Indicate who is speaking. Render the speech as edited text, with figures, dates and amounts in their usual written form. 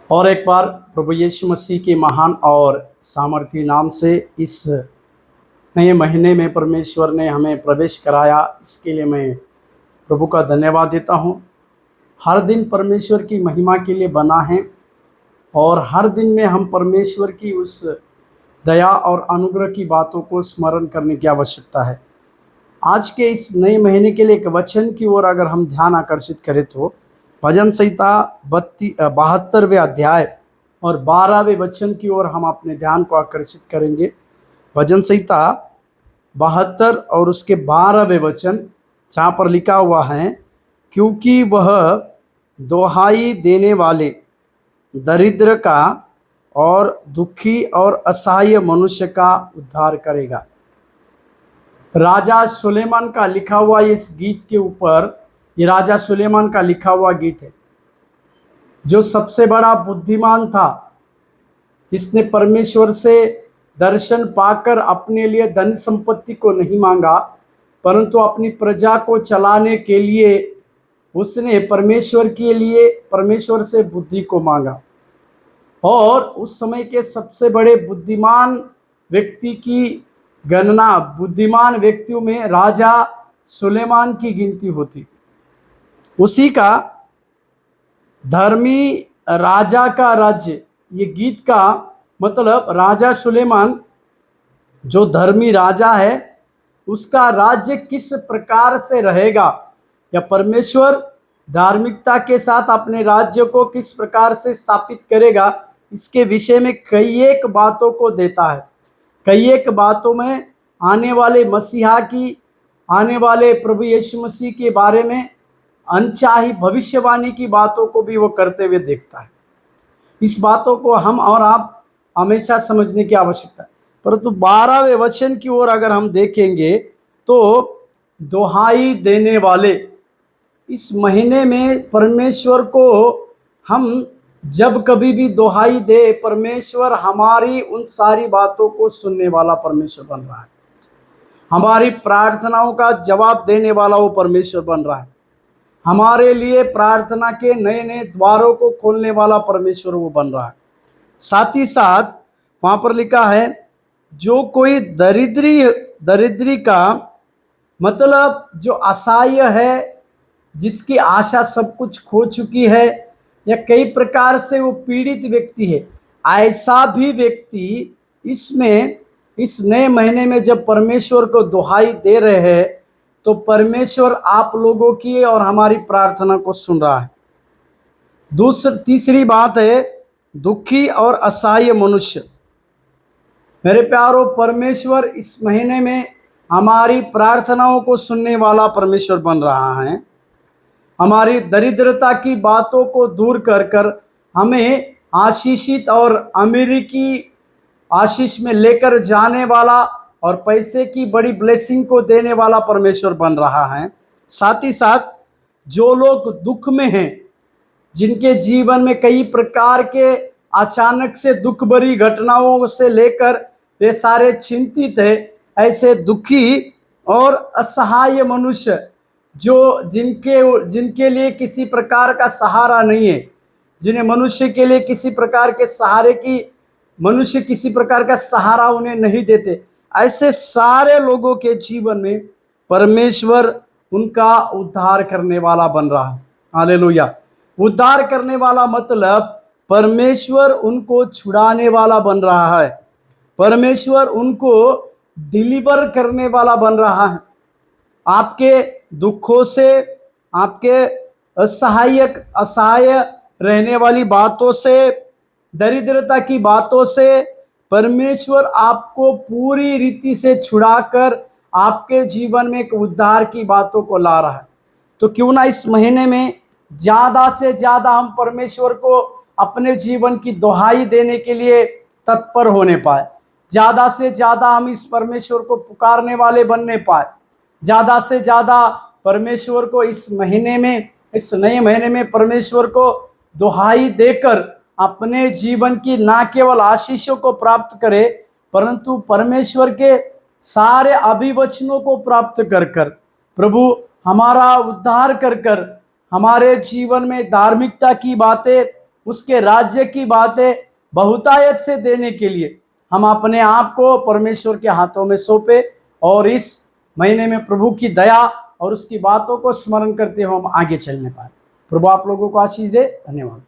Speaker 1: और एक बार प्रभु यीशु मसीह के महान और सामर्थी नाम से इस नए महीने में परमेश्वर ने हमें प्रवेश कराया, इसके लिए मैं प्रभु का धन्यवाद देता हूँ। हर दिन परमेश्वर की महिमा के लिए बना है और हर दिन में हम परमेश्वर की उस दया और अनुग्रह की बातों को स्मरण करने की आवश्यकता है। आज के इस नए महीने के लिए एक वचन की ओर अगर हम ध्यान आकर्षित करें तो भजन संहिता 72वें अध्याय और 12वें वचन की ओर हम अपने ध्यान को आकर्षित करेंगे। भजन संहिता 72 और उसके 12वें वचन, जहाँ पर लिखा हुआ है, क्योंकि वह दोहाई देने वाले, दरिद्र का और दुखी और असहाय मनुष्य का उद्धार करेगा। राजा सुलेमान का लिखा हुआ इस गीत के ऊपर, ये राजा सुलेमान का लिखा हुआ गीत है, जो सबसे बड़ा बुद्धिमान था, जिसने परमेश्वर से दर्शन पाकर अपने लिए धन संपत्ति को नहीं मांगा, परंतु अपनी प्रजा को चलाने के लिए उसने परमेश्वर से बुद्धि को मांगा। और उस समय के सबसे बड़े बुद्धिमान व्यक्ति की गणना, बुद्धिमान व्यक्तियों में राजा सुलेमान की गिनती होती थी। उसी का धर्मी राजा का राज्य, ये गीत का मतलब राजा सुलेमान जो धर्मी राजा है, उसका राज्य किस प्रकार से रहेगा, या परमेश्वर धार्मिकता के साथ अपने राज्य को किस प्रकार से स्थापित करेगा, इसके विषय में कई एक बातों को देता है। कई एक बातों में आने वाले मसीहा की, आने वाले प्रभु यीशु मसीह के बारे में अनचाही भविष्यवाणी की बातों को भी वो करते हुए देखता है। इस बातों को हम और आप हमेशा समझने की आवश्यकता है। परंतु 12वें वचन की ओर अगर हम देखेंगे तो दोहाई देने वाले, इस महीने में परमेश्वर को हम जब कभी भी दोहाई दे, परमेश्वर हमारी उन सारी बातों को सुनने वाला परमेश्वर बन रहा है। हमारी प्रार्थनाओं का जवाब देने वाला वो परमेश्वर बन रहा है। हमारे लिए प्रार्थना के नए नए द्वारों को खोलने वाला परमेश्वर वो बन रहा है। साथ ही साथ वहाँ पर लिखा है, जो कोई दरिद्री का मतलब जो असहाय है, जिसकी आशा सब कुछ खो चुकी है, या कई प्रकार से वो पीड़ित व्यक्ति है, ऐसा भी व्यक्ति इसमें इस नए महीने में जब परमेश्वर को दुहाई दे रहे हैं, तो परमेश्वर आप लोगों की और हमारी प्रार्थना को सुन रहा है। तीसरी बात है, दुखी और असहाय मनुष्य। मेरे प्यारों, परमेश्वर इस महीने में हमारी प्रार्थनाओं को सुनने वाला परमेश्वर बन रहा है। हमारी दरिद्रता की बातों को दूर कर हमें आशीषित और अमीरी की आशीष में लेकर जाने वाला और पैसे की बड़ी ब्लेसिंग को देने वाला परमेश्वर बन रहा है। साथ ही साथ जो लोग दुख में हैं, जिनके जीवन में कई प्रकार के अचानक से दुख भरी घटनाओं से लेकर वे सारे चिंतित है, ऐसे दुखी और असहाय मनुष्य, जो जिनके लिए किसी प्रकार का सहारा नहीं है, जिन्हें मनुष्य के लिए किसी प्रकार के सहारे की, मनुष्य किसी प्रकार का सहारा उन्हें नहीं देते, ऐसे सारे लोगों के जीवन में परमेश्वर उनका उद्धार करने वाला बन रहा है। हालेलुया। उद्धार करने वाला मतलब परमेश्वर उनको छुड़ाने वाला बन रहा है। परमेश्वर उनको डिलीवर करने वाला बन रहा है। आपके दुखों से, आपके असहाय रहने वाली बातों से, दरिद्रता की बातों से परमेश्वर आपको पूरी रीति से छुड़ाकर आपके जीवन में एक उद्धार की बातों को ला रहा है। तो क्यों ना इस महीने में ज़्यादा से ज़्यादा हम परमेश्वर को अपने जीवन की दुहाई देने के लिए तत्पर होने पाए, ज़्यादा से ज़्यादा हम इस परमेश्वर को पुकारने वाले बनने पाए, ज़्यादा से ज़्यादा परमेश्वर को इस महीने में, इस नए महीने में परमेश्वर को दुहाई देकर अपने जीवन की ना केवल आशीषों को प्राप्त करे, परंतु परमेश्वर के सारे अभिवचनों को प्राप्त कर प्रभु हमारा उद्धार कर हमारे जीवन में धार्मिकता की बातें, उसके राज्य की बातें बहुतायत से देने के लिए हम अपने आप को परमेश्वर के हाथों में सौंपे और इस महीने में प्रभु की दया और उसकी बातों को स्मरण करते हुए हम आगे चलने पाए। प्रभु आप लोगों को आशीष दे। धन्यवाद।